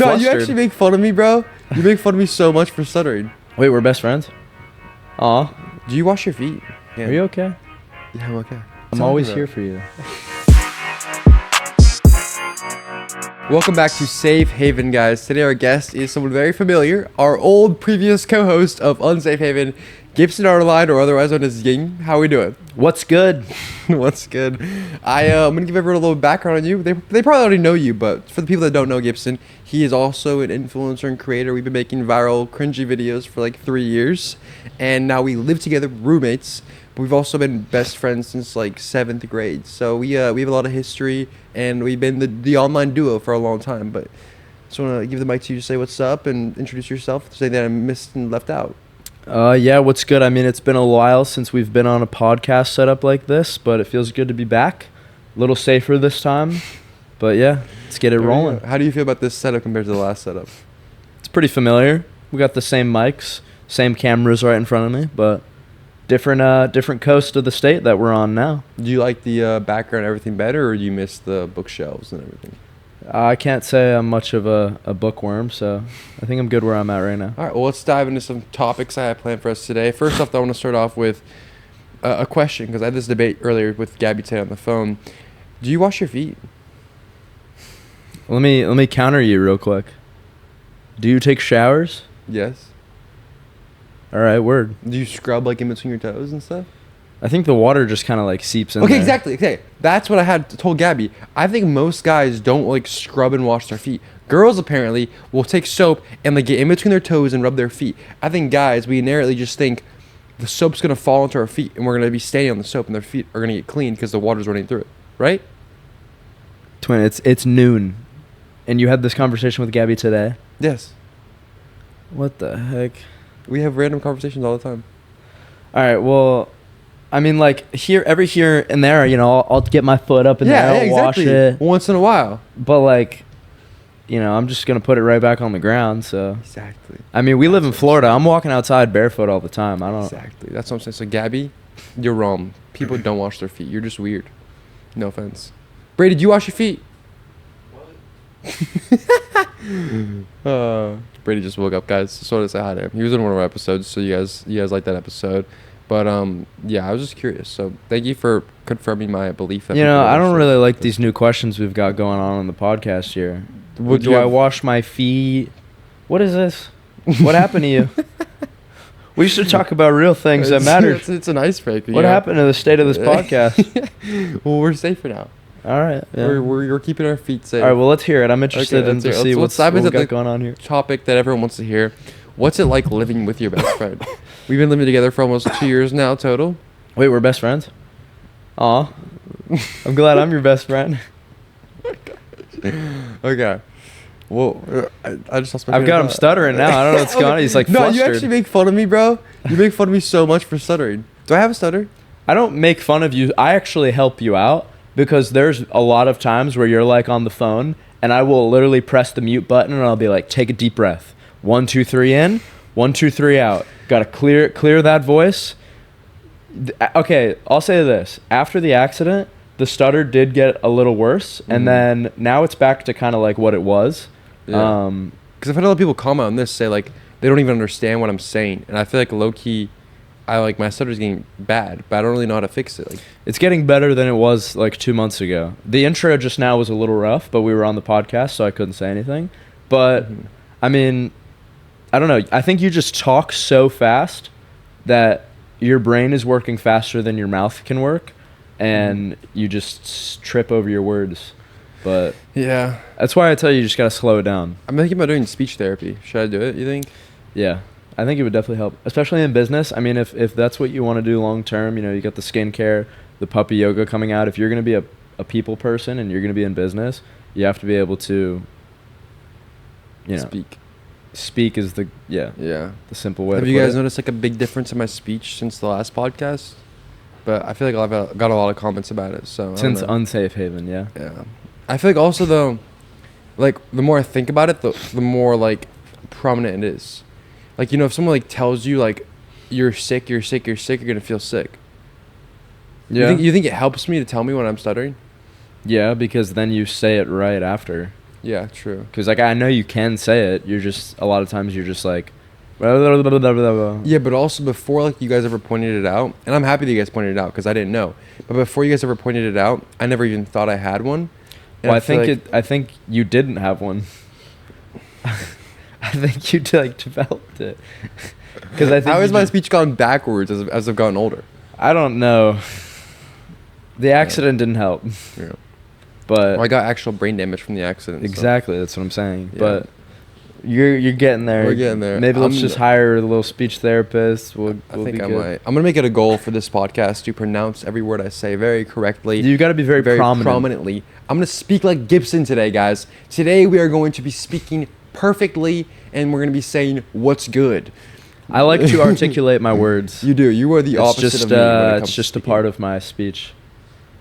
No, you actually make fun of me, bro. You make fun of me so much for stuttering. Wait, we're best friends? Aw. Do you wash your feet? Yeah. Are you okay? Yeah, I'm okay. I'm always here for you. Welcome back to Safe Haven, guys. Today our guest is someone very familiar, our old previous co-host of Unsafe Haven, Gibson Arline, or otherwise known as Ying. How are we doing? What's good? What's good? I'm going to give everyone a little background on you. They probably already know you, but for the people that don't know Gibson, he is also an influencer and creator. We've been making viral, cringy videos for like 3 years, and now we live together, roommates. But we've also been best friends since like 7th grade. So we have a lot of history, and we've been the online duo for a long time. But just want to give the mic to you to say what's up and introduce yourself, say that I missed and left out. Yeah, what's good? I mean, it's been a while since we've been on a podcast setup like this, but it feels good to be back. A little safer this time. But yeah, let's get it rolling. How do you feel about this setup compared to the last setup? It's pretty familiar. We got the same mics, same cameras right in front of me, but different coast of the state that we're on now. Do you like the background and everything better, or do you miss the bookshelves and everything? I can't say I'm much of a bookworm, so I think I'm good where I'm at right now. All right, well, let's dive into some topics I have planned for us today. First off, I want to start off with a question, because I had this debate earlier with Gabby today on the phone. Do you wash your feet? Let me counter you real quick. Do you take showers? Yes. All right, word. Do you scrub like in between your toes and stuff? I think the water just kind of like seeps in Okay, there. exactly. Okay, that's what I had told Gabby. I think most guys don't like scrub and wash their feet. Girls apparently will take soap and like get in between their toes and rub their feet. I think guys, we inherently just think the soap's gonna fall into our feet and we're gonna be standing on the soap and their feet are gonna get clean because the water's running through it, right? Twin, it's noon, and you had this conversation with Gabby today. Yes. What the heck? We have random conversations all the time. All right, well, I mean, like every here and there, you know, I'll get my foot up in there, exactly. wash it. Once in a while. But like, you know, I'm just gonna put it right back on the ground. So exactly. I mean, we live in Florida. I'm walking outside barefoot all the time. I don't. Exactly. That's what I'm saying. So Gabby, you're wrong. People don't wash their feet. You're just weird. No offense. Brady, did you wash your feet? Brady just woke up, guys. Just wanted to say hi to him. He was in one of our episodes, so you guys like that episode. But yeah, I was just curious. So thank you for confirming my belief. That you know, I don't really like these new questions we've got going on the podcast here. Do I wash my feet? What is this? What happened to you? We should talk about real things that matter. It's an icebreaker. What happened to the state of this podcast? Well, we're safer now. All right. Yeah. We're keeping our feet safe. All right, well, let's hear it. I'm interested in to see what we got going on here. Topic that everyone wants to hear. What's it like living with your best friend? We've been living together for almost 2 years now total. Wait, we're best friends? Aw. I'm glad I'm your best friend. Okay. Well, I just lost my I've got him stuttering now. I don't know what's going on. He's like flustered. No, you actually make fun of me, bro. You make fun of me so much for stuttering. Do I have a stutter? I don't make fun of you. I actually help you out because there's a lot of times where you're like on the phone and I will literally press the mute button and I'll be like, take a deep breath. 1, 2, 3 in, 1, 2, 3 out. Got to clear that voice. Okay, I'll say this. After the accident, the stutter did get a little worse, and then now it's back to kind of like what it was. Yeah. Because I've had a lot of people comment on this, say like they don't even understand what I'm saying, and I feel like low key, my stutter's getting bad, but I don't really know how to fix it. Like, it's getting better than it was like 2 months ago. The intro just now was a little rough, but we were on the podcast, so I couldn't say anything. But I mean, I don't know. I think you just talk so fast that your brain is working faster than your mouth can work, and you just trip over your words. But yeah, that's why I tell you just got to slow it down. I'm thinking about doing speech therapy. Should I do it, you think? Yeah, I think it would definitely help, especially in business. I mean, if that's what you want to do long term, you know, you got the skincare, the puppy yoga coming out. If you're going to be a people person and you're going to be in business, you have to be able to, you know, speak is the simple way. Have you guys noticed like a big difference in my speech since the last podcast? But I feel like I've got a lot of comments about it. So since Unsafe Haven, yeah. I feel like also though, like the more I think about it, the more like prominent it is. Like, you know, if someone like tells you like you're sick, you're gonna feel sick. Yeah. You think it helps me to tell me when I'm stuttering? Yeah, because then you say it right after. Yeah, true. Because like I know you can say it. You're just a lot of times you're just like. Blah, blah, blah, blah, blah, blah. Yeah, but also before like you guys ever pointed it out, and I'm happy that you guys pointed it out because I didn't know. But before you guys ever pointed it out, I never even thought I had one. And Well, I feel think I think you didn't have one. I think you like developed it. Because I think how has my speech gone backwards as I've gotten older? I don't know. The accident didn't help. Yeah. But Well, I got actual brain damage from the accident. so- exactly, that's what I'm saying. Yeah. But you're getting there. We're getting there. Maybe let's just hire a little speech therapist. I We'll think be I good. might. I'm gonna make it a goal for this podcast to pronounce every word I say very correctly. You got to be very, prominent. prominently. I'm gonna speak like Gibson today, guys. Today we are going to be speaking perfectly, and we're gonna be saying what's good. I like to articulate my words. You do. You are the It's opposite just of me. When it comes it's to just a speaking. part of my speech.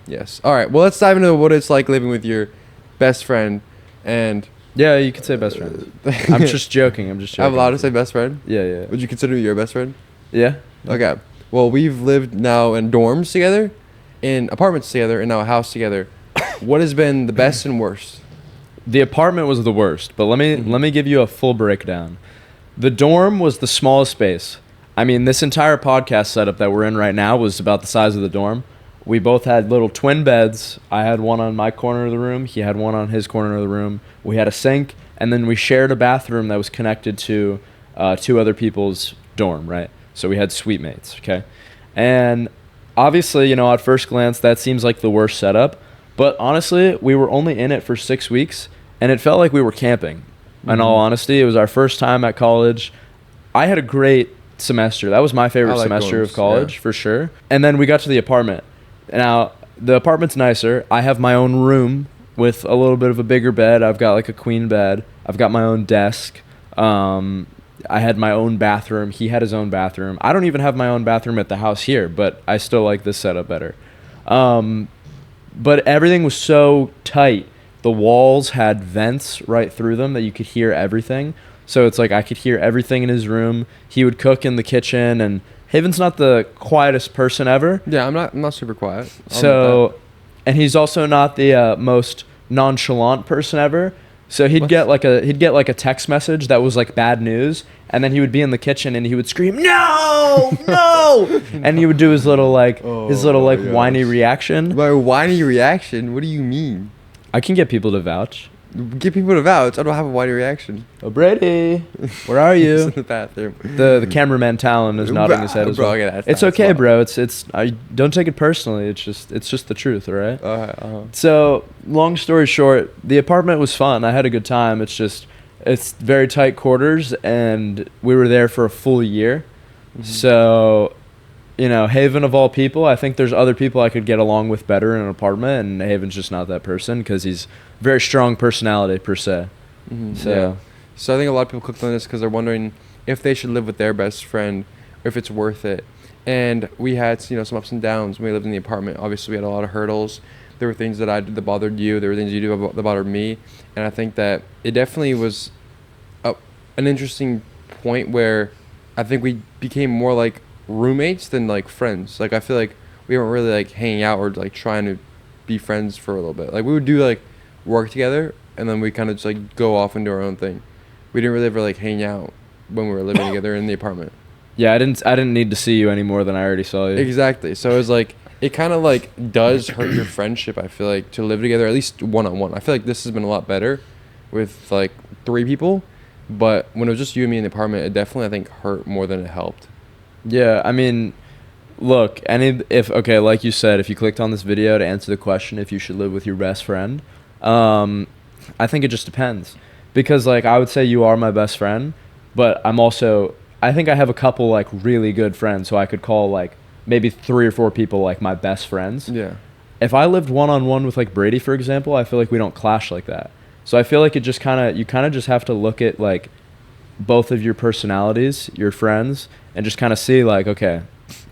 Yes. All right. Well, let's dive into what it's like living with your best friend, and Yeah, you could say best friend. I'm just joking. I'm just joking. I'm allowed to say best friend. Yeah, yeah. Would you consider me your best friend? Yeah. Okay. Well, we've lived now in dorms together, in apartments together, and now a house together. What has been the best and worst? The apartment was the worst, but let me give you a full breakdown. The dorm was the smallest space. I mean, this entire podcast setup that we're in right now was about the size of the dorm. We both had little twin beds. I had one on my corner of the room. He had one on his corner of the room. We had a sink, and then we shared a bathroom that was connected to two other people's dorm, right? So we had suite mates, okay? And obviously, at first glance, that seems like the worst setup. But honestly, we were only in it for 6 weeks, and it felt like we were camping. In all honesty, it was our first time at college. I had a great semester. That was my favorite I like semester dorms, of college, yeah. for sure. And then we got to the apartment. Now, the apartment's nicer. I have my own room with a little bit of a bigger bed. I've got like a queen bed. I've got my own desk. I had my own bathroom. He had his own bathroom. I don't even have my own bathroom at the house here, but I still like this setup better. But everything was so tight. The walls had vents right through them that you could hear everything. So it's like I could hear everything in his room. He would cook in the kitchen, and Haven's not the quietest person ever. Yeah, I'm not super quiet. I'll admit So, and he's also not the most nonchalant person ever. So he'd get like a text message that was like bad news, and then he would be in the kitchen and he would scream no, no, and he would do his little my whiny gosh. reaction. My whiny reaction? What do you mean? I can get people to vouch. Get people to vouch. I don't have a whiny reaction. Oh, Brady, where are He's you? in the bathroom. The cameraman Talon is nodding his head as Bro, well. okay, that's It's nice. okay, Wow. bro. I don't take it personally. It's just the truth, all right? Uh-huh. So, long story short, the apartment was fun. I had a good time. It's very tight quarters, and we were there for a full year. Mhm. So, Haven of all people, I think there's other people I could get along with better in an apartment, and Haven's just not that person because he's very strong personality per se. Mhm, So, yeah. So I think a lot of people clicked on this because they're wondering if they should live with their best friend or if it's worth it. And we had some ups and downs when we lived in the apartment. Obviously, we had a lot of hurdles. There were things that I did that bothered you. There were things you did that bothered me. And I think that it definitely was an interesting point where I think we became more like roommates than like friends. Like I feel like we weren't really like hanging out or like trying to be friends for a little bit. Like we would do like work together and then we kind of just like go off and do our own thing. We didn't really ever like hang out when we were living together in the apartment. yeah, I didn't need to see you any more than I already saw you. Exactly. So it was like it kind of like does hurt your friendship. I feel like to live together at least one on one. I feel like this has been a lot better with like 3 people, but when it was just you and me in the apartment, it definitely I think hurt more than it helped. Yeah, I mean, look, like you said, if you clicked on this video to answer the question if you should live with your best friend, I think it just depends. Because, like, I would say you are my best friend, but I think I have a couple, like, really good friends, so I could call, like, maybe 3 or 4 people, like, my best friends. Yeah. If I lived one-on-one with, like, Brady, for example, I feel like we don't clash like that. So I feel like you kind of just have to look at, like, both of your personalities, your friends, and just kind of see, like, okay,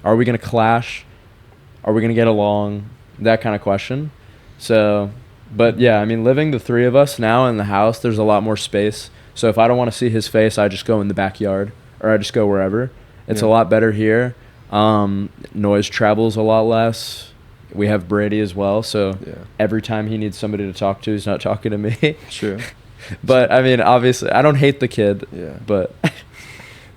are we going to clash? Are we going to get along? That kind of question. So, but yeah, I mean, living the 3 of us now in the house, there's a lot more space. So if I don't want to see his face, I just go in the backyard or I just go wherever. It's a lot better here. Noise travels a lot less. we have Brady as well. So Yeah. every time he needs somebody to talk to, he's not talking to me. True. But I mean, obviously, I don't hate the kid. Yeah. But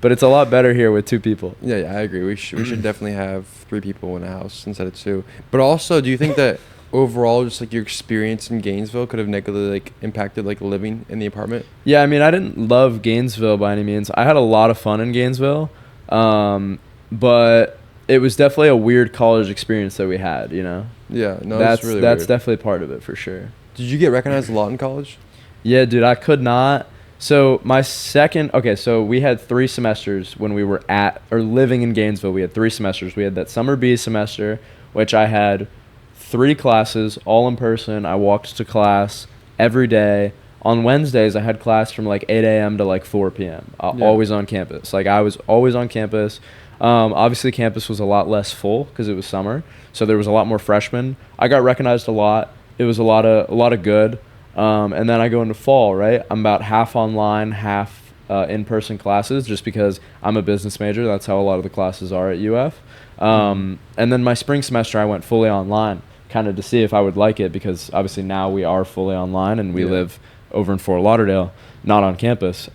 but it's a lot better here with 2 people. Yeah, I agree. We should definitely have 3 people in a house instead of 2. But also, do you think that overall, just like your experience in Gainesville could have negatively like impacted like living in the apartment? Yeah, I mean, I didn't love Gainesville by any means. I had a lot of fun in Gainesville, but it was definitely a weird college experience that we had. You know. Yeah, no, that's really that's weird. definitely part of it for sure. Did you get recognized a lot in college? Yeah, dude, I could not. So so we had 3 semesters when we were living in Gainesville. We had 3 semesters. We had that summer B semester, which I had 3 classes, all in person. I walked to class every day. On Wednesdays, I had class from like 8 a.m. to like 4 p.m. Always on campus. Like I was always on campus. Obviously, campus was a lot less full because it was summer, so there was a lot more freshmen. I got recognized a lot. It was a lot of good. And then I go into fall, right? I'm about half online, half in-person classes, just because I'm a business major. That's how a lot of the classes are at UF. And then my spring semester, I went fully online, kind of to see if I would like it, because obviously now we are fully online and we live over in Fort Lauderdale, not on campus.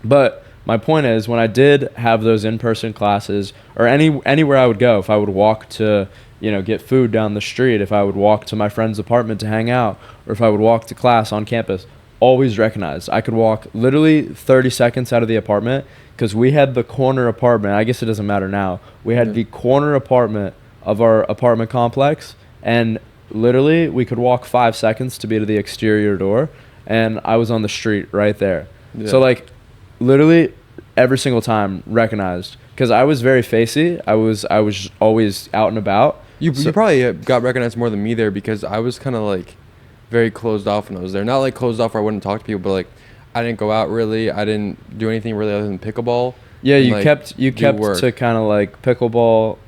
But my point is, when I did have those in-person classes, or anywhere I would go, if I would walk to get food down the street, if I would walk to my friend's apartment to hang out, or if I would walk to class on campus, always recognized. I could walk literally 30 seconds out of the apartment, because we had the corner apartment. I guess it doesn't matter now. We had the corner apartment of our apartment complex, and literally we could walk 5 seconds to be to the exterior door, and I was on the street right there. Yeah. So like literally every single time recognized, because I was very facey. I was always out and about. You probably got recognized more than me there, because I was kind of like very closed off when I was there. Not like closed off where I wouldn't talk to people, but like I didn't go out really. I didn't do anything really other than pickleball. Yeah, and, you like, kept to kind of like pickleball,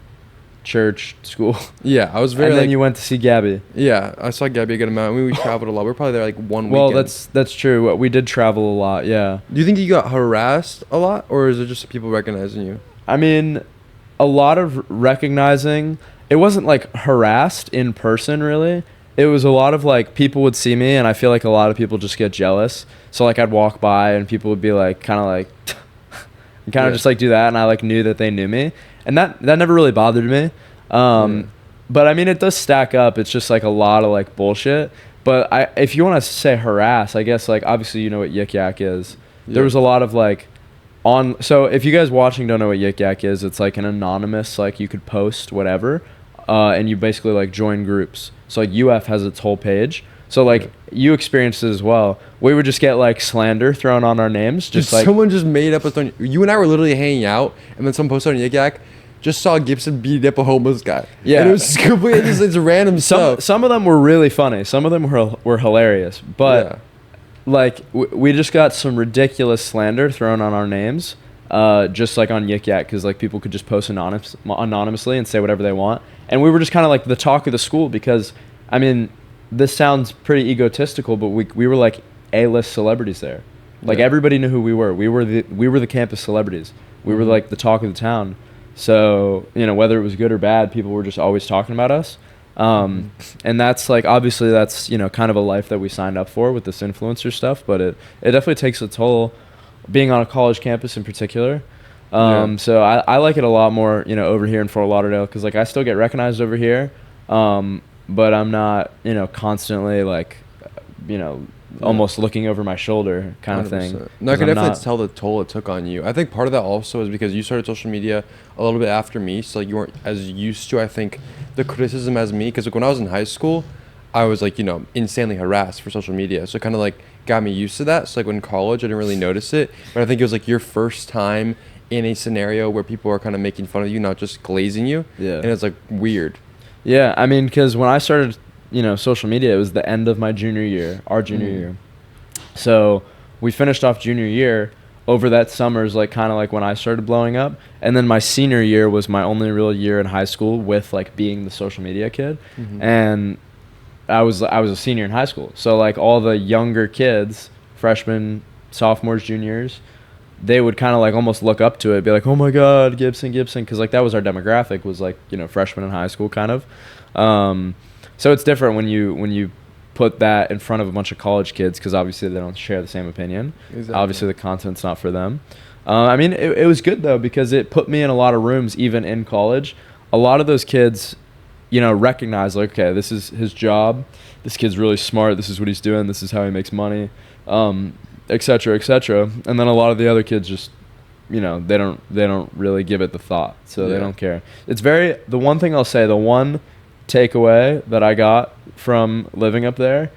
church, school. Yeah, I was very. And then like, you went to see Gabby. Yeah, I saw Gabby a good amount. I mean, we traveled a lot. We were probably there like one Well, weekend. that's true. We did travel a lot. Yeah. Do you think you got harassed a lot, or is it just people recognizing you? I mean, a lot of recognizing. It wasn't like harassed in person, really. It was a lot of like people would see me, and I feel like a lot of people just get jealous. So like I'd walk by and people would be like kind of like kind of just like do that, and I like knew that they knew me, and that never really bothered me. But I mean, it does stack up. It's just like a lot of like bullshit. But if you want to say harass, I guess like obviously you know what Yik Yak is. There was a lot of like so if you guys watching don't know what Yik Yak is, it's like an anonymous, like you could post whatever, and you basically like join groups. So like UF has its whole page. So like you experienced it as well. We would just get like slander thrown on our names. Just like someone just made up a story. You and I were literally hanging out, and then someone posted on Yik Yak, just saw Gibson beat up a homeless guy. Yeah, and it was completely it's random stuff. Some of them were really funny. Some of them were hilarious. But like we just got some ridiculous slander thrown on our names, just like on Yik Yak, because like people could just post anonymously and say whatever they want, and we were just kind of like the talk of the school, because I mean, this sounds pretty egotistical, but we were like A-list celebrities there. Like everybody knew who we were. We were the campus celebrities. We were like the talk of the town. So, whether it was good or bad, people were just always talking about us. And that's like, obviously that's, kind of a life that we signed up for with this influencer stuff, but it definitely takes a toll being on a college campus in particular. So I like it a lot more, over here in Fort Lauderdale, because like I still get recognized over here. But I'm not, constantly like, almost looking over my shoulder kind of thing. No, I can definitely tell the toll it took on you. I think part of that also is because you started social media a little bit after me, so like you weren't as used to, I think, the criticism as me. Because like when I was in high school, I was like, insanely harassed for social media, so it kind of like got me used to that. So like when in college, I didn't really notice it, but I think it was like your first time in a scenario where people are kind of making fun of you, not just glazing you. Yeah, and it's like weird. Yeah, I mean, because when I started, social media, it was the end of my junior year, our junior year. So we finished off junior year. Over that summer is like kind of like when I started blowing up. And then my senior year was my only real year in high school with like being the social media kid. And I was a senior in high school. So like all the younger kids, freshmen, sophomores, juniors, they would kind of like almost look up to it, be like, oh my God, Gibson, because like that was our demographic, was like, you know, freshmen in high school kind of. So it's different when you put that in front of a bunch of college kids, because obviously they don't share the same opinion. Exactly. Obviously the content's not for them. I mean, it was good though, because it put me in a lot of rooms, even in college. A lot of those kids, you know, recognize like, okay, this is his job. This kid's really smart. This is what he's doing. This is how he makes money, et cetera, et cetera. And then a lot of the other kids just, you know, they don't really give it the thought. So they don't care. It's the one thing I'll say, the one takeaway that I got from living up there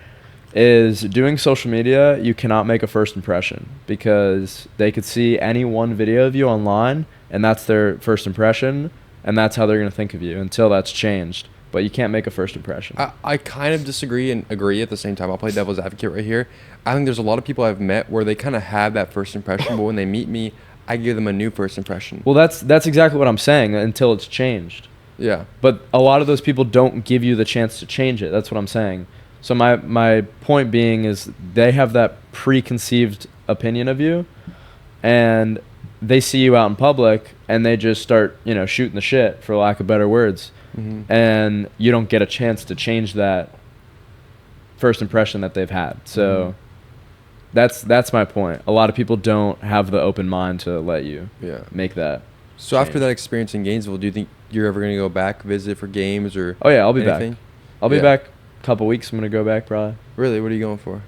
is doing social media, you cannot make a first impression, because they could see any one video of you online and that's their first impression, and that's how they're going to think of you until that's changed. But you can't make a first impression. I kind of disagree and agree at the same time. I'll play devil's advocate right here. I think there's a lot of people I've met where they kind of have that first impression, but when they meet me, I give them a new first impression. Well, that's exactly what I'm saying, until it's changed. Yeah. But a lot of those people don't give you the chance to change it. That's what I'm saying. So my point being is they have that preconceived opinion of you, and they see you out in public and they just start, you know, shooting the shit, for lack of better words. Mm-hmm. And you don't get a chance to change that first impression that they've had. So that's my point. A lot of people don't have the open mind to let you make that. So change. After that experience in Gainesville, do you think you're ever going to go back, visit for games or Oh yeah, I'll be anything? back. I'll be back a couple weeks. I'm going to go back probably. Really? What are you going for?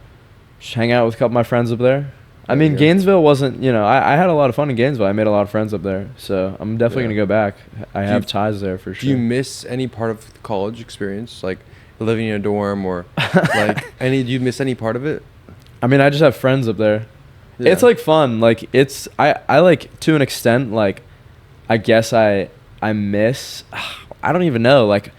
Just hang out with a couple of my friends up there. I mean, Gainesville wasn't, you know, I had a lot of fun in Gainesville. I made a lot of friends up there. So I'm definitely going to go back. I have ties there for sure. Do you miss any part of the college experience? Like living in a dorm or like do you miss any part of it? I mean, I just have friends up there. Yeah. It's like fun. Like I like, to an extent, like I guess I miss, I don't even know. Like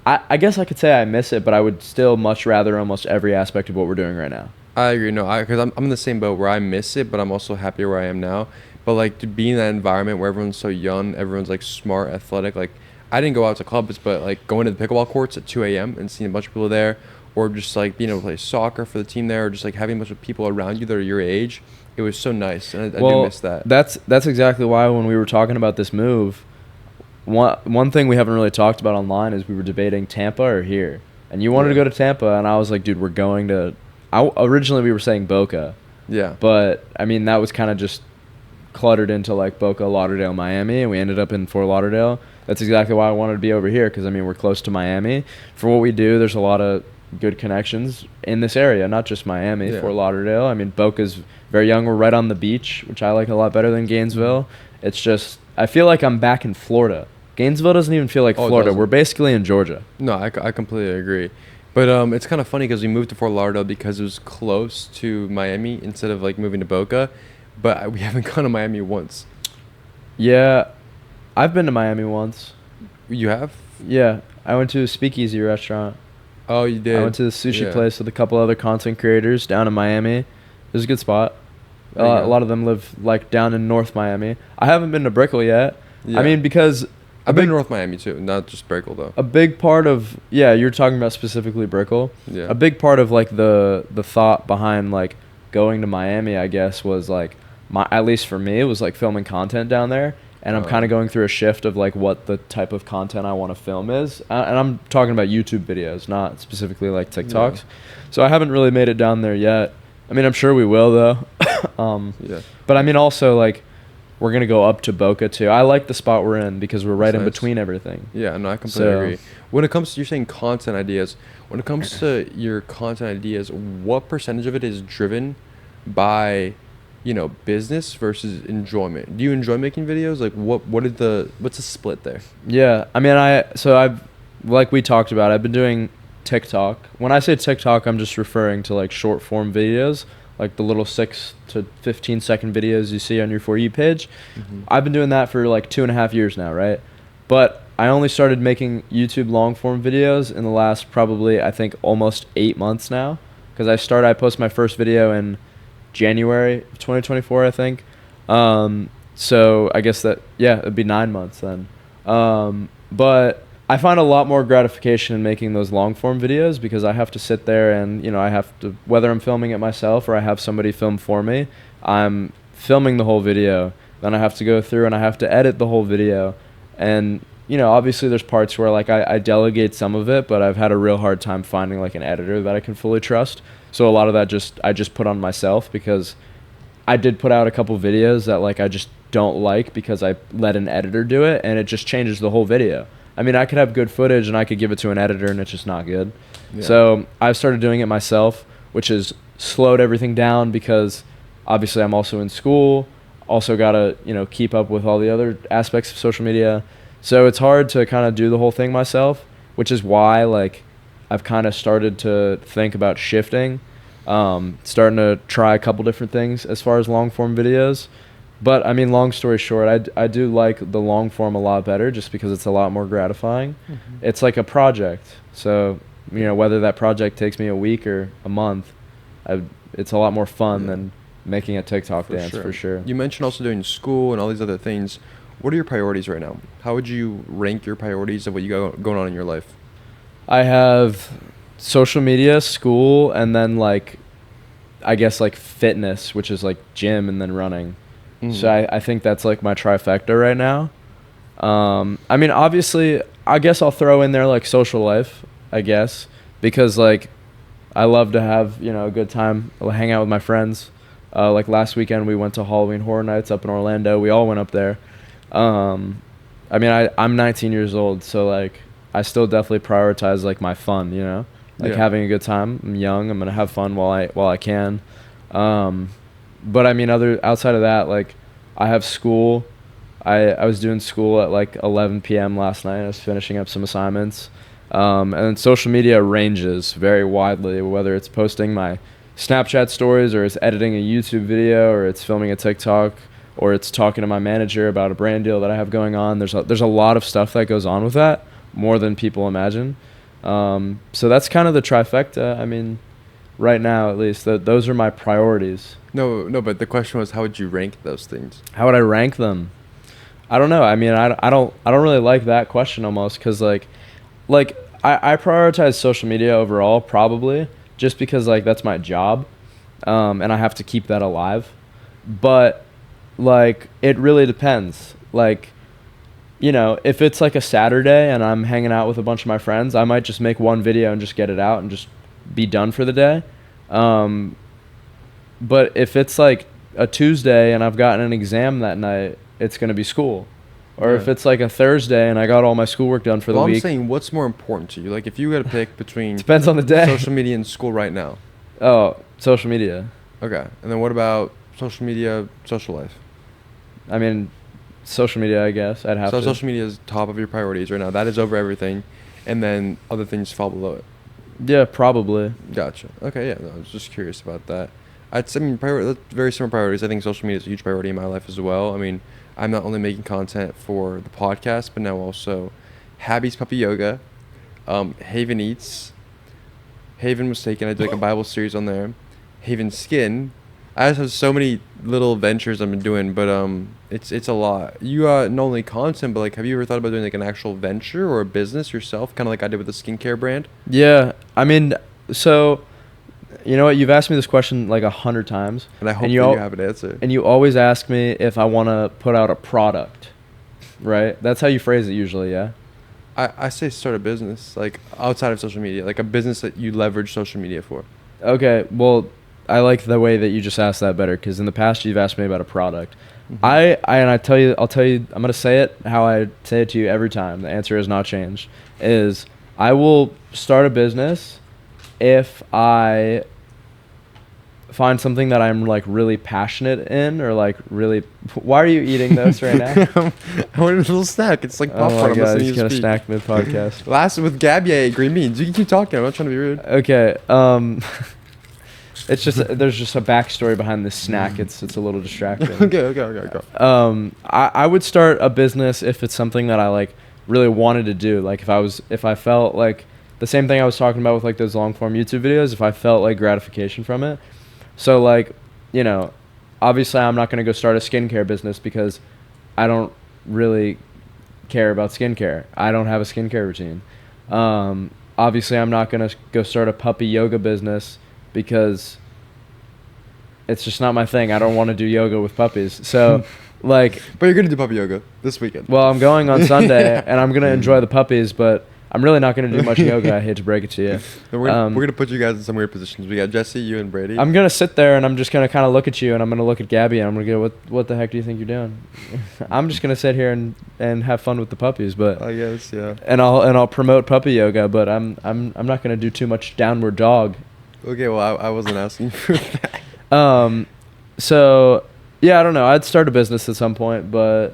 I guess I could say I miss it, but I would still much rather almost every aspect of what we're doing right now. I agree. No, because I'm in the same boat where I miss it, but I'm also happy where I am now. But like to be in that environment where everyone's so young, everyone's like smart, athletic. Like I didn't go out to clubs, but like going to the pickleball courts at 2 a.m. and seeing a bunch of people there, or just like being able to play soccer for the team there, or just like having a bunch of people around you that are your age. It was so nice, and I do miss that. That's exactly why when we were talking about this move, one thing we haven't really talked about online is we were debating Tampa or here, and you wanted to go to Tampa, and I was like, dude, we're going to. Originally we were saying Boca. Yeah. But I mean that was kind of just cluttered into like Boca, Lauderdale, Miami, and we ended up in Fort Lauderdale. That's exactly why I wanted to be over here, because I mean we're close to Miami. For what we do, there's a lot of good connections in this area, not just Miami, Fort Lauderdale. I mean Boca's very young. We're right on the beach, which I like a lot better than Gainesville. It's just I feel like I'm back in Florida. Gainesville doesn't even feel like Florida. We're basically in Georgia. No, I completely agree. But it's kind of funny because we moved to Fort Lauderdale because it was close to Miami instead of like moving to Boca. But we haven't gone to Miami once. Yeah, I've been to Miami once. You have? Yeah, I went to a speakeasy restaurant. Oh, you did? I went to the sushi place with a couple other content creators down in Miami. It was a good spot. A lot of them live like down in North Miami. I haven't been to Brickell yet. Yeah. I mean, because I've been to North Miami too, not just Brickell though. A big part of you're talking about specifically Brickell. Yeah. A big part of like the thought behind like going to Miami, I guess, was like at least for me, it was like filming content down there, and I'm kind of going through a shift of like what the type of content I want to film is, and I'm talking about YouTube videos, not specifically like TikToks. Yeah. So I haven't really made it down there yet. I mean, I'm sure we will though. But I mean, also like. We're going to go up to Boca, too. I like the spot we're in because we're right in between everything. Yeah, no, I completely agree. When it comes to, you're saying content ideas, when it comes to your content ideas, what percentage of it is driven by, you know, business versus enjoyment? Do you enjoy making videos? Like, what's the split there? Yeah, I mean, I've, like we talked about, I've been doing TikTok. When I say TikTok, I'm just referring to, like, short-form videos. Like the little 6 to 15 second videos you see on your For You page. Mm-hmm. I've been doing that for like 2.5 years now, right? But I only started making YouTube long form videos in the last probably, I think, almost 8 months now. Because I posted my first video in January of 2024, I think. So I guess that, it'd be 9 months then. But I find a lot more gratification in making those long form videos because I have to sit there and, you know, I have to, whether I'm filming it myself or I have somebody film for me, I'm filming the whole video. Then I have to go through and I have to edit the whole video. And, you know, obviously there's parts where like I delegate some of it, but I've had a real hard time finding like an editor that I can fully trust. So a lot of that I just put on myself, because I did put out a couple videos that like I just don't like because I let an editor do it, and it just changes the whole video. I mean, I could have good footage and I could give it to an editor and it's just not good. Yeah. So I've started doing it myself, which has slowed everything down because obviously I'm also in school, also got to, you know, keep up with all the other aspects of social media. So it's hard to kind of do the whole thing myself, which is why like I've kind of started to think about shifting, starting to try a couple different things as far as long form videos. But I mean, long story short, I do like the long form a lot better just because it's a lot more gratifying. Mm-hmm. It's like a project. So, you know, whether that project takes me a week or a month, it's a lot more fun than making a TikTok dance for sure. You mentioned also doing school and all these other things. What are your priorities right now? How would you rank your priorities of what you got going on in your life? I have social media, school, and then like, I guess like fitness, which is like gym and then running. Mm-hmm. So I think that's like my trifecta right now. I mean, obviously, I guess I'll throw in there like social life, I guess, because like I love to have, you know, a good time, hang out with my friends. Like last weekend we went to Halloween Horror Nights up in Orlando. We all went up there. I mean, I'm 19 years old, so like I still definitely prioritize like my fun, you know, like having a good time. I'm young. I'm gonna have fun while I can. But I mean, outside of that, like I have school. I was doing school at like 11 p.m. last night. I was finishing up some assignments. And then social media ranges very widely, whether it's posting my Snapchat stories or it's editing a YouTube video or it's filming a TikTok or it's talking to my manager about a brand deal that I have going on. There's a lot of stuff that goes on with that, more than people imagine. So that's kind of the trifecta. I mean, right now at least, those are my priorities. No, but the question was, how would you rank those things? How would I rank them? I don't know. I mean, I don't really like that question almost, because like I prioritize social media overall, probably just because like that's my job, and I have to keep that alive. But like it really depends. Like, you know, if it's like a Saturday and I'm hanging out with a bunch of my friends, I might just make one video and just get it out and just be done for the day. But if it's like a Tuesday and I've gotten an exam that night, it's going to be school. Or if it's like a Thursday and I got all my schoolwork done for the week. I'm saying, what's more important to you? Like, if you got to pick between depends on the day. Social media and school right now. Oh, social media. Okay. And then what about social media, social life? I mean, social media, I guess. I'd have to. So social media is top of your priorities right now. That is over everything. And then other things fall below it. Yeah, probably. Gotcha. Okay, yeah. No, I was just curious about that. Very similar priorities. I think social media is a huge priority in my life as well. I mean, I'm not only making content for the podcast, but now also Habby's Puppy Yoga, Haven Eats, Haven was taken. I did like a Bible series on there, Haven Skin. I just have so many little ventures I've been doing, but it's a lot. You not only content, but like, have you ever thought about doing like an actual venture or a business yourself, kind of like I did with the skincare brand? Yeah, I mean, so. You know what? You've asked me this question like 100 times. And I hope you have an answer. And you always ask me if I want to put out a product, right? That's how you phrase it usually, yeah? I say start a business, like outside of social media, like a business that you leverage social media for. Okay, well, I like the way that you just asked that better, because in the past you've asked me about a product. Mm-hmm. I'll tell you, I'm going to say it how I say it to you every time. The answer has not changed. Is I will start a business if I find something that I'm like really passionate in, or like really. Why are you eating those right now? I wanted a little snack. It's like popcorn. Oh my god, he's gonna snack mid podcast. Last with Gabby, I ate green beans. You can keep talking. I'm not trying to be rude. Okay. It's just there's just a backstory behind this snack. It's a little distracting. Okay. I would start a business if it's something that I like really wanted to do. Like if I felt like. The same thing I was talking about with like those long form YouTube videos, if I felt like gratification from it. So like, you know, obviously I'm not going to go start a skincare business because I don't really care about skincare. I don't have a skincare routine. Obviously I'm not going to go start a puppy yoga business because it's just not my thing. I don't want to do yoga with puppies. So, like, But you're gonna do puppy yoga this weekend. well, I'm going on Sunday, and I'm gonna enjoy the puppies, but I'm really not gonna do much yoga. I hate to break it to you. And we're gonna put you guys in some weird positions. We got Jesse, you, and Brady. I'm gonna sit there and I'm just gonna kind of look at you, and I'm gonna look at Gabby, and I'm gonna go, what the heck do you think you're doing? I'm just gonna sit here and have fun with the puppies, but I guess, yeah. and I'll promote puppy yoga, but I'm not gonna do too much downward dog. Okay, well, I wasn't asking for that. So yeah, I don't know. I'd start a business at some point, but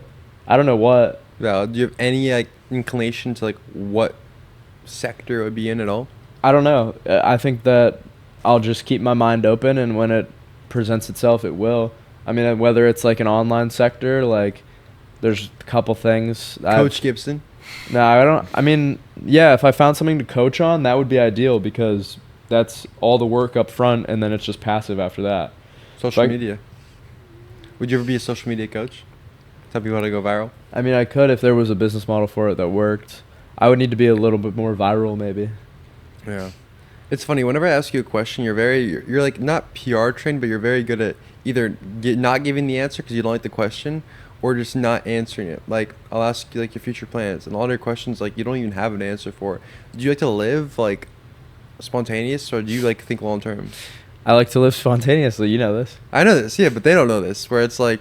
I don't know what. Val, do you have any like inclination to like what sector it would be in at all? I don't know. I think that I'll just keep my mind open, and when it presents itself, it will. I mean, whether it's like an online sector, like there's a couple things. Coach Gibson? No, I don't. I mean, yeah, if I found something to coach on, that would be ideal, because that's all the work up front, and then it's just passive after that. Social media. Would you ever be a social media coach? Tell people how to go viral? I mean, I could if there was a business model for it that worked. I would need to be a little bit more viral, maybe. Yeah. It's funny, whenever I ask you a question, you're like not PR trained, but you're very good at either not giving the answer because you don't like the question, or just not answering it. Like, I'll ask you like your future plans, and all your questions, like, you don't even have an answer for. Do you like to live like spontaneous, or do you like think long term? I like to live spontaneously. You know this. I know this, yeah, but they don't know this. Where it's like,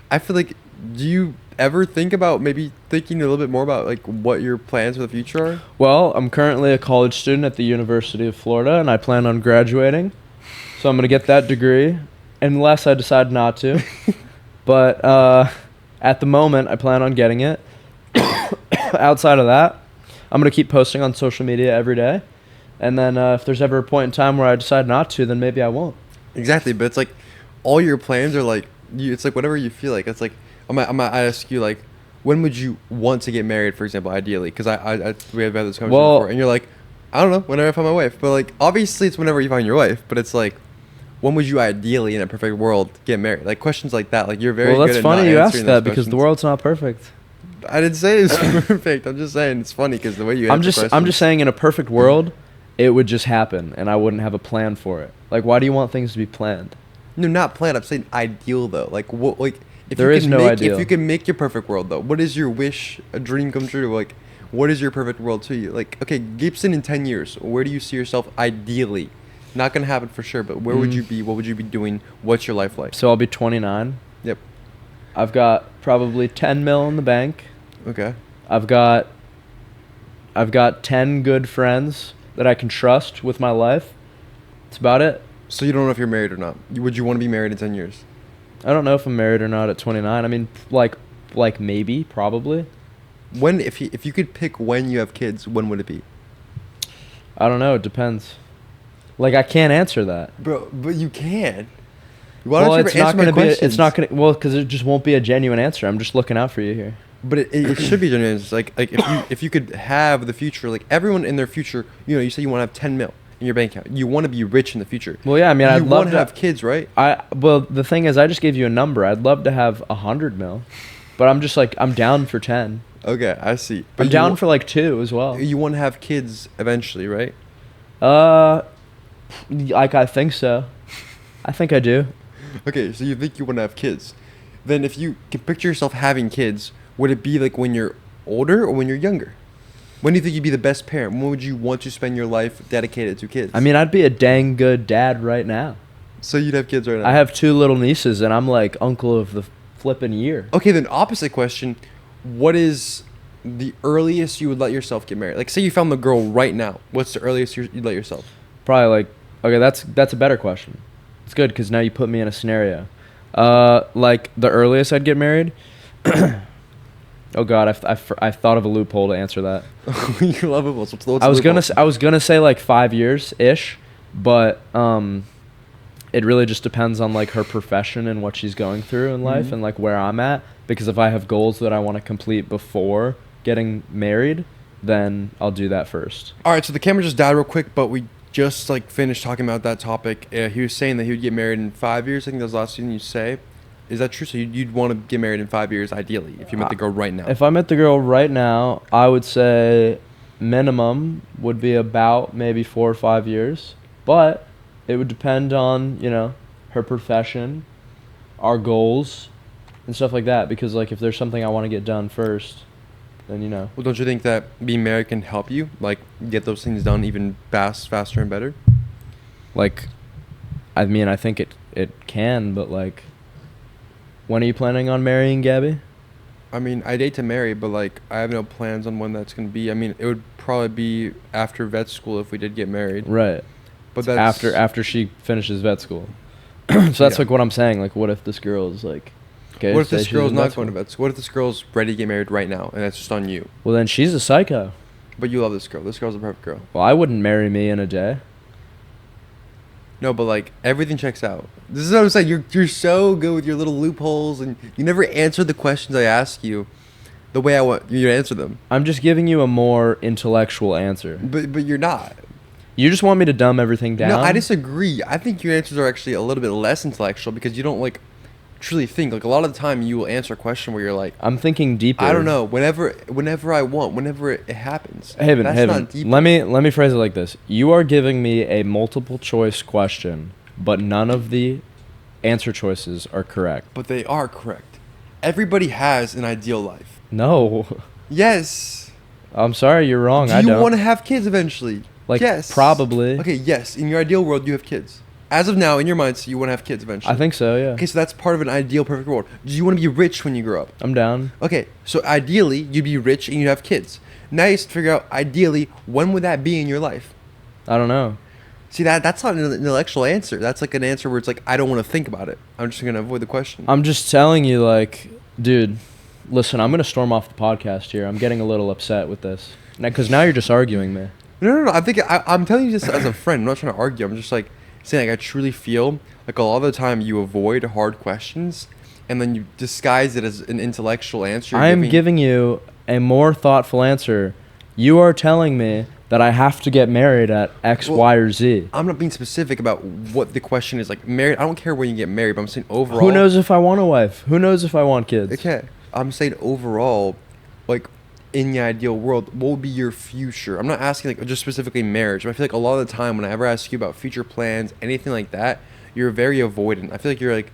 I feel like, do you ever think about maybe thinking a little bit more about like what your plans for the future are? Well, I'm currently a college student at the University of Florida, and I plan on graduating. So I'm going to get that degree, unless I decide not to. But at the moment, I plan on getting it. Outside of that, I'm going to keep posting on social media every day. And then if there's ever a point in time where I decide not to, then maybe I won't. Exactly, but it's like all your plans are like, it's like whatever you feel like. It's like, I ask you, like, when would you want to get married, for example, ideally? Because we have had this conversation before, and you're like, I don't know, whenever I find my wife. But like, obviously, it's whenever you find your wife. But it's like, when would you ideally, in a perfect world, get married? Like, questions like that. Like, you're very good at not answering those questions. Well, that's funny you asked that, because the world's not perfect. I didn't say it's perfect. I'm just saying it's funny because the way you answer questions. I'm just saying, in a perfect world, it would just happen, and I wouldn't have a plan for it. Like, why do you want things to be planned? No, not planned. I'm saying ideal though. Like, what? Like, if there you is can no make, ideal. If you can make your perfect world though, what is your wish, a dream come true? Like, what is your perfect world to you? Like, okay, Gibson in 10 years, where do you see yourself ideally? Not gonna happen for sure, but where would you be? What would you be doing? What's your life like? So I'll be 29. Yep. I've got probably 10 mil in the bank. Okay. I've got 10 good friends that I can trust with my life. That's about it. So you don't know if you're married or not. Would you want to be married in 10 years? I don't know if I'm married or not at 29. I mean, like maybe, probably. When, if you could pick when you have kids, when would it be? I don't know. It depends. Like, I can't answer that. Bro, but you can. Well, it's not going to be. It's not going to. Well, because it just won't be a genuine answer. I'm just looking out for you here. But it should be genuine. It's like if you could have the future, like everyone in their future, you say you want to have 10 mil in your bank account. You want to be rich in the future. Well, yeah, I mean, I'd love to have kids, right? Well, the thing is, I just gave you a number. I'd love to have 100 mil, but I'm just like, I'm down for 10. Okay, I see. But I'm down for like 2 as well. You want to have kids eventually, right? Like, I think so. I think I do. Okay, so you think you want to have kids. Then if you can picture yourself having kids, would it be like when you're older or when you're younger? When do you think you'd be the best parent? When would you want to spend your life dedicated to kids? I mean, I'd be a dang good dad right now. So you'd have kids right now? I have 2 little nieces, and I'm like uncle of the flipping year. Okay, then opposite question. What is the earliest you would let yourself get married? Like, say you found the girl right now. What's the earliest you'd let yourself? Probably like, okay, that's a better question. It's good because now you put me in a scenario. Like, the earliest I'd get married? Oh God, I thought of a loophole to answer that. You love it. I was gonna say like 5 years ish, but it really just depends on like her profession and what she's going through in life and like where I'm at. Because if I have goals that I want to complete before getting married, then I'll do that first. All right, so the camera just died real quick, but we just like finished talking about that topic. He was saying that he would get married in 5 years. I think that was the last thing you say. Is that true? So you'd want to get married in 5 years, ideally, if you met the girl right now? If I met the girl right now, I would say minimum would be about maybe 4 or 5 years. But it would depend on, her profession, our goals, and stuff like that. Because like if there's something I want to get done first, then you know. Well, don't you think that being married can help you like get those things done even faster and better? Like, I mean, I think it can, but like, when are you planning on marrying Gabby? I mean, I date to marry, but like I have no plans on when that's gonna be. I mean, it would probably be after vet school if we did get married. Right. But that's After she finishes vet school. So that's Yeah. like what I'm saying. Like, what if this girl is like, okay, What if say this she's girl's in not school? going to vet school? What if this girl's ready to get married right now, and that's just on you? Well, then she's a psycho. But you love this girl. This girl's a perfect girl. Well, I wouldn't marry me in a day. No, but like everything checks out. This is what I'm saying. You're so good with your little loopholes, and you never answer the questions I ask you the way I want you to answer them. I'm just giving you a more intellectual answer. But you're not. You just want me to dumb everything down? No, I disagree. I think your answers are actually a little bit less intellectual because you don't like truly think. Like a lot of the time, you will answer a question where you're like, I'm thinking deeper. I don't know. Whenever I want, whenever it happens. Haven, That's not deep. let me phrase it like this. You are giving me a multiple choice question, but none of the answer choices are correct. But they are correct. Everybody has an ideal life. No. Yes. I'm sorry, you're wrong. I Do you don't. want to have kids eventually? Like, yes. probably. Okay, yes. In your ideal world, you have kids. As of now, in your mind, so you want to have kids eventually. I think so, yeah. Okay, so that's part of an ideal, perfect world. Do you want to be rich when you grow up? I'm down. Okay, so ideally, you'd be rich and you'd have kids. Now you have to figure out, ideally, when would that be in your life? I don't know. See, that's not an intellectual answer. That's like an answer where it's like, I don't want to think about it. I'm just going to avoid the question. I'm just telling you, like, dude, listen, I'm going to storm off the podcast here. I'm getting a little upset with this. Because now you're just arguing me. No. I'm telling you this as a friend. I'm not trying to argue. I'm just like saying like I truly feel like a lot of the time you avoid hard questions and then you disguise it as an intellectual answer. I am giving you a more thoughtful answer. You are telling me that I have to get married at X, Well, Y, or Z. I'm not being specific about what the question is. Like married, I don't care when you get married, but I'm saying overall. Who knows if I want a wife? Who knows if I want kids? Okay, I'm saying overall, like in the ideal world, what would be your future? I'm not asking like just specifically marriage, but I feel like a lot of the time when I ever ask you about future plans, anything like that, you're very avoidant. I feel like you're like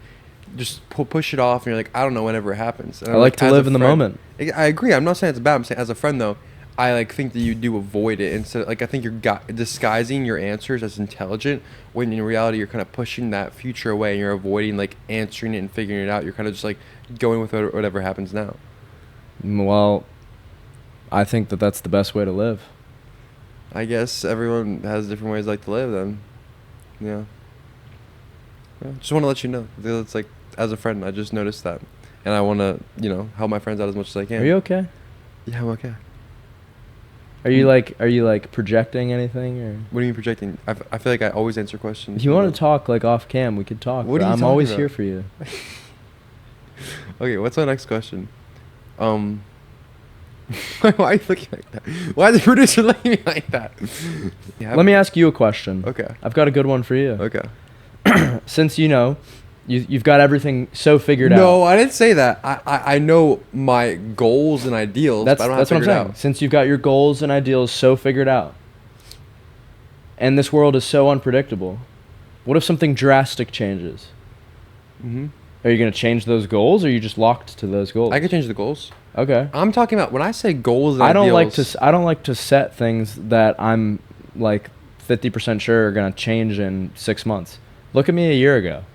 just push it off, and you're like, I don't know, whenever it happens. And I like to as a live in the friend- moment. I agree. I'm not saying it's bad. I'm saying as a friend though, I like think that you do avoid it, and so like I think you're disguising your answers as intelligent when in reality you're kind of pushing that future away and you're avoiding like answering it and figuring it out. You're kind of just like going with whatever happens now. Well, I think that that's the best way to live. I guess everyone has different ways like to live then. Yeah. Just want to let you know. It's like as a friend, I just noticed that, and I want to help my friends out as much as I can. Are you okay? Yeah, I'm okay. Are you like projecting anything, or What are you projecting? I feel like I always answer questions. if you want to talk like off cam, we could talk. What but are you I'm talking always about? here for you. Okay, what's our next question? Why are you looking like that? Why is the producer looking at me like that? Let me ask you a question. Okay. I've got a good one for you. Okay. Since you've got everything so figured No, out. I didn't say that. I know my goals and ideals, That's but I don't that's have what I'm figured saying. out. Since you've got your goals and ideals so figured out, and this world is so unpredictable, what if something drastic changes? Mm-hmm. Are you going to change those goals, or are you just locked to those goals? I could change the goals. Okay. I'm talking about when I say goals and I don't ideals. I don't like to set things that I'm like 50% sure are going to change in 6 months. Look at me a year ago.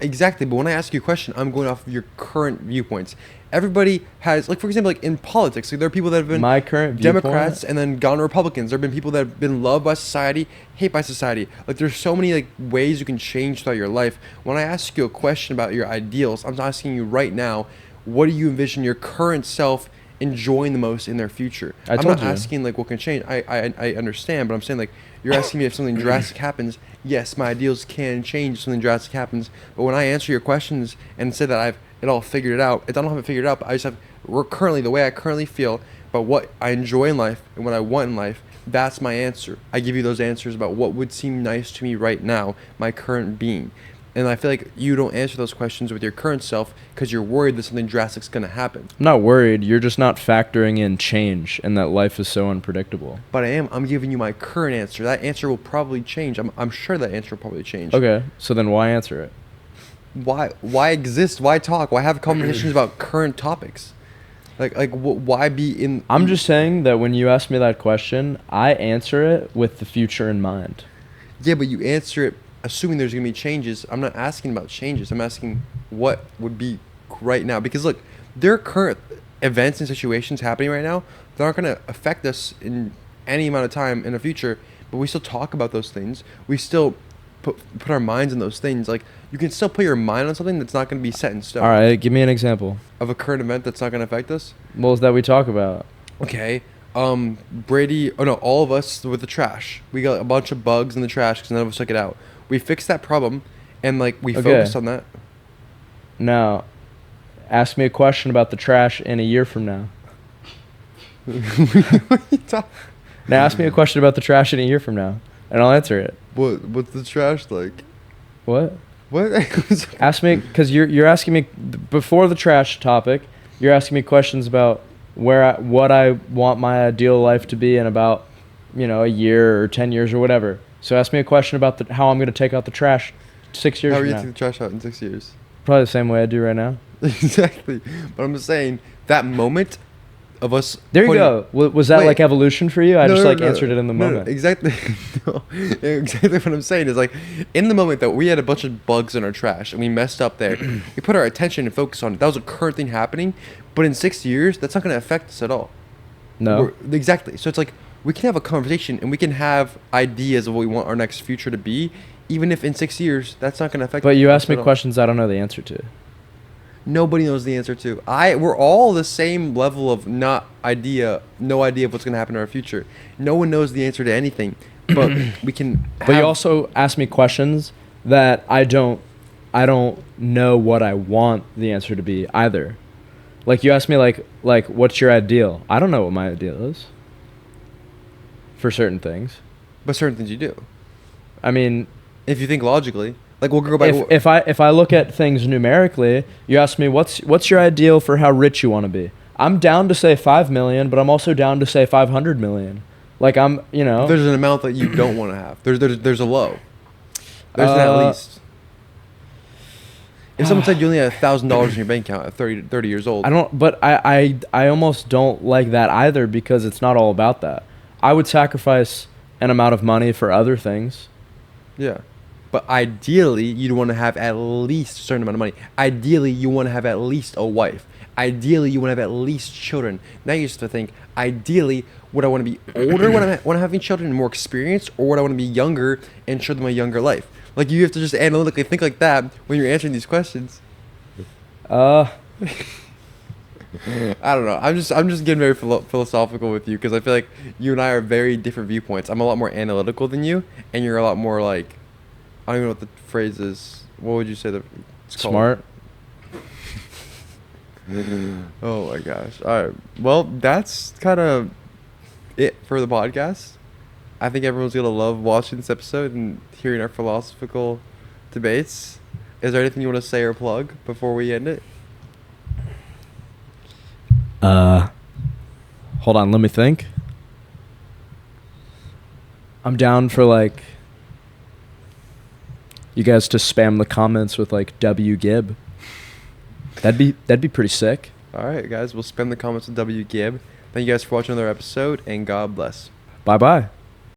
Exactly, but when I ask you a question, I'm going off of your current viewpoints. Everybody has, like for example, like in politics, like there are people that have been My current viewpoint- Democrats and then gone Republicans. There have been people that have been loved by society, hate by society. Like there's so many like ways you can change throughout your life. When I ask you a question about your ideals, I'm asking you right now, what do you envision your current self enjoying the most in their future? I'm told not you. asking like what can change. I understand, but I'm saying like you're asking me if something drastic happens. Yes, my ideals can change if something drastic happens. But when I answer your questions and say that I've it all figured it out, I don't have it figured out. But I just have currently the way I currently feel about what I enjoy in life and what I want in life. That's my answer. I give you those answers about what would seem nice to me right now, my current being. And I feel like you don't answer those questions with your current self because you're worried that something drastic's going to happen. I'm not worried. You're just not factoring in change and that life is so unpredictable. But I am. I'm giving you my current answer. That answer will probably change. I'm sure that answer will probably change. Okay, so then why answer it? Why exist? Why talk? Why have conversations about current topics? Why be in... I'm just saying that when you ask me that question, I answer it with the future in mind. Yeah, but you answer it assuming there's going to be changes. I'm not asking about changes. I'm asking what would be right now. Because, look, there are current events and situations happening right now that aren't going to affect us in any amount of time in the future, but we still talk about those things. We still put our minds in those things. Like, you can still put your mind on something that's not going to be set in stone. All right, give me an example. Of a current event that's not going to affect us? What was that we talk about? Okay. All of us with the trash. We got a bunch of bugs in the trash because none of us took it out. We fixed that problem, and we focused on that. Now, ask me a question about the trash in a year from now. Now ask me a question about the trash in a year from now, and I'll answer it. What's the trash like? What? What? Ask me, because you're asking me before the trash topic. You're asking me questions about what I want my ideal life to be in about, a year or 10 years or whatever. So ask me a question about how I'm going to take out the trash 6 years How are from you now. taking the trash out in 6 years? Probably the same way I do right now. Exactly. But I'm just saying, that moment of us... There you go. Was that Wait. Evolution for you? I No, just no. answered it in the moment. No, exactly. No, exactly what I'm saying is in the moment that we had a bunch of bugs in our trash and we messed up there, we put our attention and focus on it. That was a current thing happening. But in 6 years, that's not going to affect us at all. No. Exactly. So it's we can have a conversation and we can have ideas of what we want our next future to be, even if in 6 years that's not going to affect. But you us ask me at all. questions I don't know the answer to. Nobody knows the answer to. We're all the same level of no idea of what's going to happen in our future. No one knows the answer to anything, but we can. But you also ask me questions that I don't know what I want the answer to be either. Like you ask me like what's your ideal? I don't know what my ideal is. For certain things. But certain things you do. I mean, if you think logically, we'll go back. If I look at things numerically, you ask me what's your ideal for how rich you want to be. I'm down to say 5 million, but I'm also down to say 500 million. There's an amount that you don't want to have. There's a low. There's an at least. If someone said you only had $1,000 in your bank account at 30 years old. I almost don't like that either because it's not all about that. I would sacrifice an amount of money for other things. Yeah. But ideally, you'd want to have at least a certain amount of money. Ideally, you want to have at least a wife. Ideally, you want to have at least children. Now you used to think, ideally, would I want to be older when I'm having children and more experienced, or would I want to be younger and show them a younger life? You have to just analytically think like that when you're answering these questions. I don't know. I'm just getting very philosophical with you because I feel like you and I are very different viewpoints. I'm a lot more analytical than you, and you're a lot more I don't even know what the phrase is. What would you say that it's called? Smart. Oh my gosh. All right. Well, that's kind of it for the podcast. I think everyone's going to love watching this episode and hearing our philosophical debates. Is there anything you want to say or plug before we end it? Hold on, let me think. I'm down for you guys to spam the comments with W Gibb. That'd be pretty sick. All right, guys, we'll spam the comments with W Gibb. Thank you guys for watching another episode, and God bless. Bye-bye.